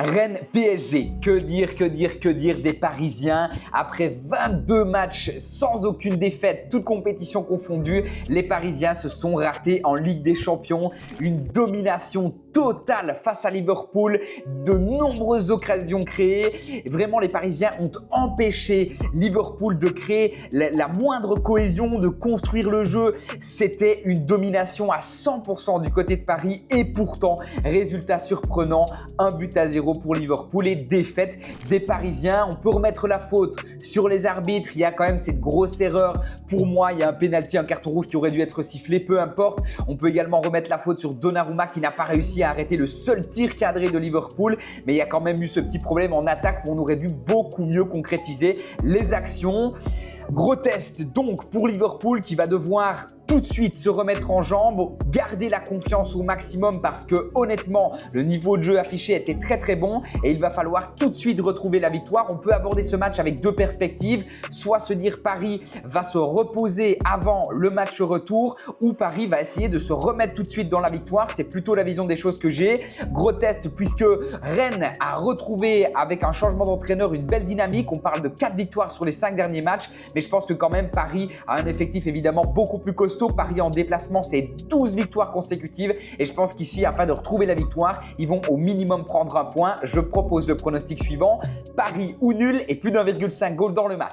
Rennes PSG, que dire des Parisiens. Après 22 matchs sans aucune défaite, toutes compétitions confondues, les Parisiens se sont ratés en Ligue des Champions. Une domination totale face à Liverpool, de nombreuses occasions créées. Vraiment, les Parisiens ont empêché Liverpool de créer la moindre cohésion, de construire le jeu. C'était une domination à 100% du côté de Paris et pourtant, résultat surprenant, 1-0 pour Liverpool et défaite des Parisiens. On peut remettre la faute sur les arbitres. Il y a quand même cette grosse erreur. Pour moi, il y a un pénalty, un carton rouge qui aurait dû être sifflé, peu importe. On peut également remettre la faute sur Donnarumma qui n'a pas réussi à arrêter le seul tir cadré de Liverpool. Mais il y a quand même eu ce petit problème en attaque où on aurait dû beaucoup mieux concrétiser les actions. Gros test donc pour Liverpool qui va devoir tout de suite se remettre en jambes, garder la confiance au maximum parce que honnêtement, le niveau de jeu affiché était très bon et il va falloir tout de suite retrouver la victoire. On peut aborder ce match avec deux perspectives, soit se dire Paris va se reposer avant le match retour ou Paris va essayer de se remettre tout de suite dans la victoire. C'est plutôt la vision des choses que j'ai. Gros test puisque Rennes a retrouvé avec un changement d'entraîneur une belle dynamique. On parle de 4 victoires sur les 5 derniers matchs, mais je pense que quand même Paris a un effectif évidemment beaucoup plus costaud. Paris en déplacement, c'est 12 victoires consécutives et je pense qu'ici, afin de retrouver la victoire, ils vont au minimum prendre un point. Je propose le pronostic suivant, Paris ou nul et plus d'1,5 goal dans le match.